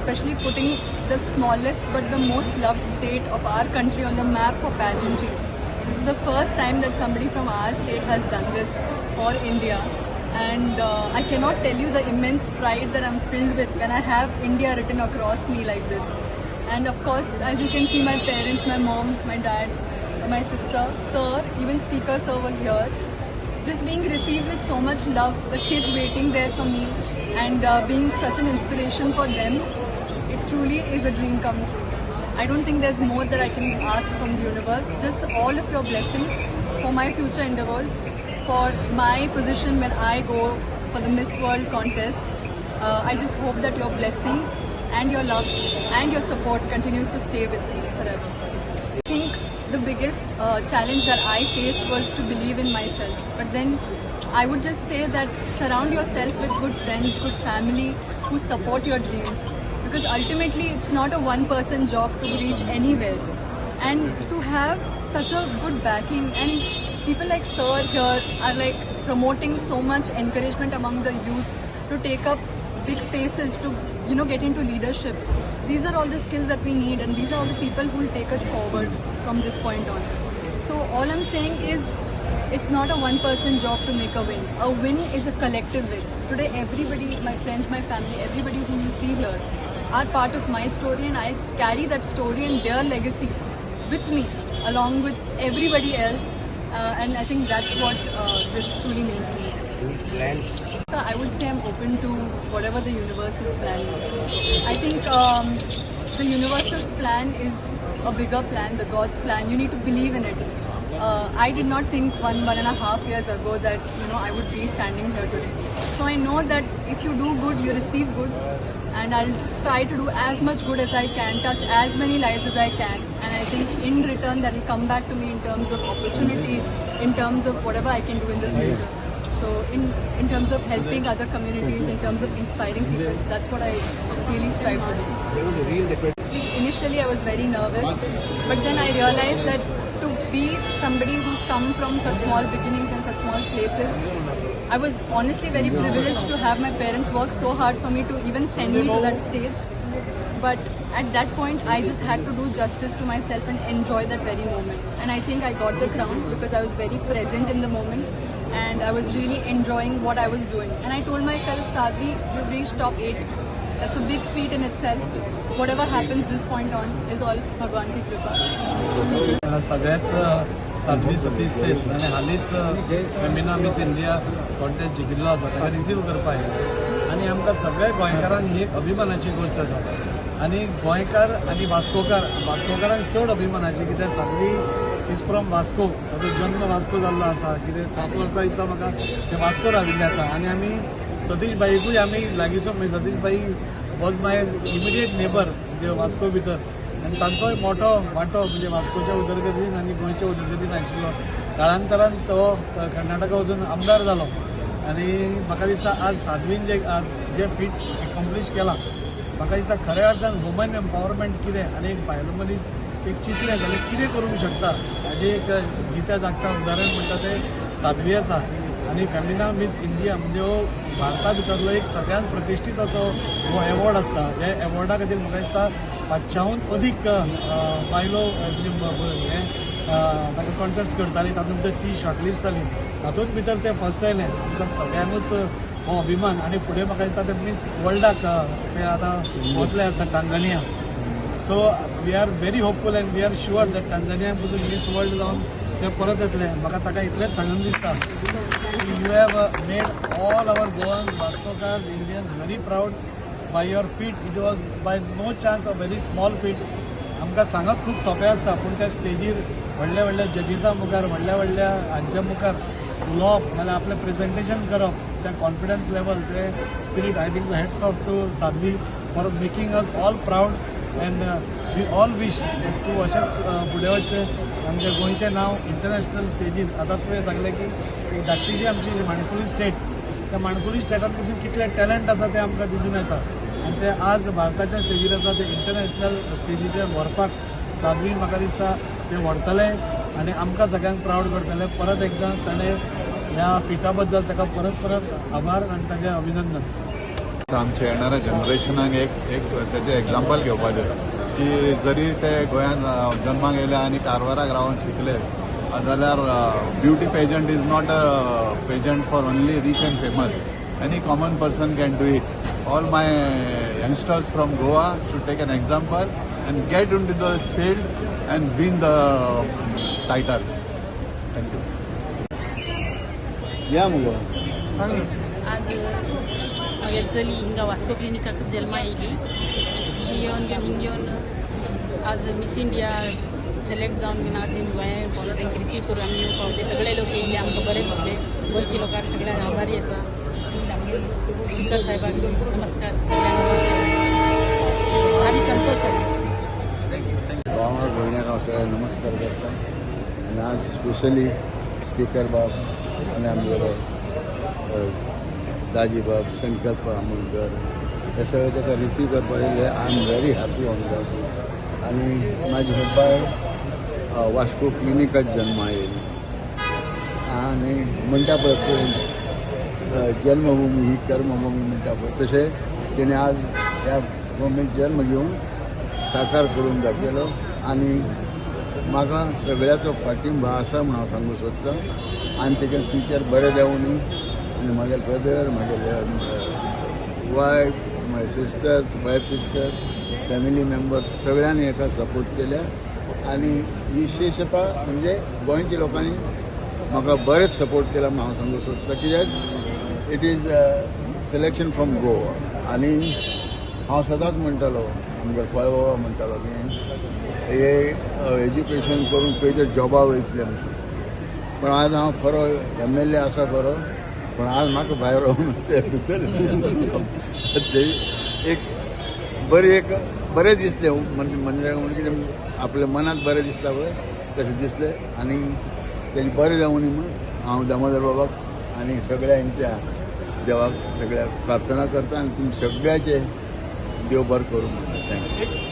especially putting the smallest but the most loved state of our country on the map for pageantry. This is the first time that somebody from our state has done this for India. And I cannot tell you the immense pride that I'm filled with when I have India written across me like this. And of course, as you can see, my parents, my mom, my dad, my sister, sir, even speaker sir was here. Just being received with so much love, the kids waiting there for me, and being such an inspiration for them, it truly is a dream come true. I don't think there's more that I can ask from the universe. Just all of your blessings for my future endeavors, for my position when I go for the Miss World contest. I just hope that your blessings and your love and your support continues to stay with me forever. I think the biggest challenge that I faced was to believe in myself. But then I would just say that surround yourself with good friends, good family who support your dreams. Because ultimately it's not a one-person job to reach anywhere. And to have such a good backing, and people like Sir here are like promoting so much encouragement among the youth to take up big spaces, to get into leadership. These are all the skills that we need, and these are all the people who will take us forward from this point on. So all I'm saying is, it's not a one-person job to make a win. A win is a collective win. Today everybody, my friends, my family, everybody who you see here are part of my story, and I carry that story and their legacy with me along with everybody else. And I think that's what this truly means to me. Plans? So I would say I'm open to whatever the universe is planning. I think the universe's plan is a bigger plan, the God's plan. You need to believe in it. I did not think 1.5 years ago that I would be standing here today. So I know that if you do good, you receive good, and I'll try to do as much good as I can, touch as many lives as I can, and I think in return that will come back to me in terms of opportunity, in terms of whatever I can do in the future. So in terms of helping other communities, in terms of inspiring people, that's what I really strive to do. Initially I was very nervous, but then I realized that to be somebody who's come from such small beginnings and such small places, I was honestly very privileged to have my parents work so hard for me to even send me to that stage. But at that point, I just had to do justice to myself and enjoy that very moment. And I think I got the crown because I was very present in the moment, and I was really enjoying what I was doing. And I told myself, Sadhvi, you've reached top 8. That's a big feat in itself. Whatever happens this point on is all Bhagwan ki kripa. सगळ्याच साध्वी सतीश सेठ आणि हालीच Femina miss India contest जिखिल्लो आसा ताका receive करपाक आनी आमकां सगळ्या गोंयकारांक ही एक अभिमानाची गोश्ट आसा. आनी गोंयकार आनी वास्कोकारांक चड अभिमानाची, कित्याक साध्वी इज फ्रॉम वास्को. ताचो जन्म वास्को जाल्लो आसा. कितें 7 वर्सां दिसता म्हाका ते वास्को राविल्ले आसा. आनी आमी सतीश बाईकूय आमी लागींचो, सतीश बाई वॉज माय इमिडिएट नेबर म्हणजे वास्को भितर, आनी तांचोय मोठो वांटो म्हणजे वास्कोच्या उदरगतीन आनी गोंयच्या उदरगतीन आशिल्लो. काळांतरान तो कर्नाटका वचून आमदार जालो. आनी म्हाका दिसता आज साध्वीन जे फीट एकम्प्लीश केलां, म्हाका दिसता खऱ्या अर्थान वुमन एम्पावरमेंट कितें आनी एक भायलो मनीस एक चिंतलें जाल्यार कितें करूंक शकता हाजें एक जित्या जागता उदाहरण म्हणटा तें साध्वी आसा. आनी फेमिना मिस इंडिया म्हणजे हो भारता भितरलो एक सगळ्यांत प्रतिश्ठीत असो हो एवॉर्ड आसता. ह्या एवॉर्डा खातीर म्हाका दिसता 500हून अदीक बायलो हे ताका कॉन्टेस्ट करताली. तातूंत भितर ती शॉर्टलिस्ट जाली. तातूंत भितर ते फर्स्ट आयले. आमकां सगळ्यांकूच हो अभिमान. आनी फुडें म्हाका दिसता ते मिस वर्ल्डाक ते आतां वतले आसता Tanzania. So we are very hopeful and we are sure that Tanzania पसून मिस वर्ल्ड जावन ते परत येतले. म्हाका ताका इतलेंच सांगून दिसता, you have made all our Goan वास्कोकार्स Indians very proud by your feat. It was by no chance a very small feat. आमकां सांगप खूब सोंपें आसता, पूण त्या स्टेजीर व्हडल्या व्हडल्या जजीसा मुखार, व्हडल्या व्हडल्या हांच्या मुखार उलोवप नाल्यार आपलें प्रेझेंटेशन करप, त्या कॉन्फिडन्स लेवल, ते spirit, I think hats off to Sadhvi for making us all proud. And we all wish तूं अशेंच फुडें वचचें, आमच्या गोंयचें नांव इंटरनॅशनल स्टेजीर. आतां तुवें सांगलें की धाकटीशी आमची माणकुली स्टेट, त्या माणकुली स्टेटांत पसून कितलें टॅलंट आसा तें आमकां दिसून येता. आनी ते आज भारताच्या स्टेजीर आसा, ते इंटरनॅशनल स्टेजीचेर व्हरपाक साध्वी म्हाका दिसता ते व्हरतले आनी आमकां सगळ्यांक प्राऊड करतले. परत एकदां ताणें ह्या फिटा बद्दल ताका परत आभार आनी ताचें अभिनंदन. आमच्या येणाऱ्या जनरेशनाक एक त्याचे एक्झाम्पल घेवपाचें की जरी ते गोंयांत जन्माक येयले आनी कारवाराक रावन शिकले जाल्यार beauty pageant is not a pageant for only rich and famous. Any common person can do it. All my youngsters from Goa should take an example and get into this field and win the title. Thank you. या मुगो आज मागे चली हिंगा वास्को क्लिनिकाक जल्मा येयली. हिंगा आज मिस इंडिया सिलेक्ट जावन घेवन आज गोंया बोरो तांकां रिसीव करून आमी पावले. सगळे लोक येयले, आमकां बरें दिसले. गोंयच्या लोकांक सगळ्यांक आभारी आसा. स्पीकर साहेबाक नमस्कार. आमी संतोश जाता. गांवां भयण्याक हांव सगळ्यांक नमस्कार करता. आनी आज स्पेशली स्पीकर बाब आनी आमगेलो दाजी बाब संकल्प आमोणकर हे सगळे ताका रिसीव करपाक येयले. I am very happy on that. आनी म्हाजी बाय वास्को क्लिनिकात जल्मा येयली आनी म्हणटा पळय जन्मभूमी ही कर्मभूमी म्हणटा पळय तशें तेणें आज ह्या भुमीत जल्म घेवन साकार करून दाखयलो. आनी म्हाका सगळ्याचो फाटिंबा आसा म्हूण हांव सांगूंक सोदतां. आनी तेजें फ्युचर बरें जावं न्ही. आनी म्हागे ब्रदर, म्हागे wife, my sisters, wife sisters, family members सगळ्यांनी हाका सपोर्ट केल्या. आनी विशेशता म्हणजे गोंयच्या लोकांनी म्हाका बरेंच सपोर्ट केला म्हूण हांव सांगूंक सोदतां. कित्याक it is selection from Goa. आनी हांव सदांच म्हणटालो, आमगे पळवा म्हणटालो की हे एज्युकेशन करून खंय जॉबा वयतले म्हणून. पण आज हांव खरो MLA आसा खरो, पण आज म्हाका भायर रावन एक बरें दिसलें. म्हणजे कितें आपल्या मनात बरें दिसता पळय तशें दिसलें. आनी तेजें बरें जावं न्ही म्हूण हांव दामोदर बाबाक आनी सगळ्या हेंच्या देवाक सगळ्याक प्रार्थना करता. आनी तुमी सगळ्याचे देव बरें करूं म्हणटा. थँक्यू.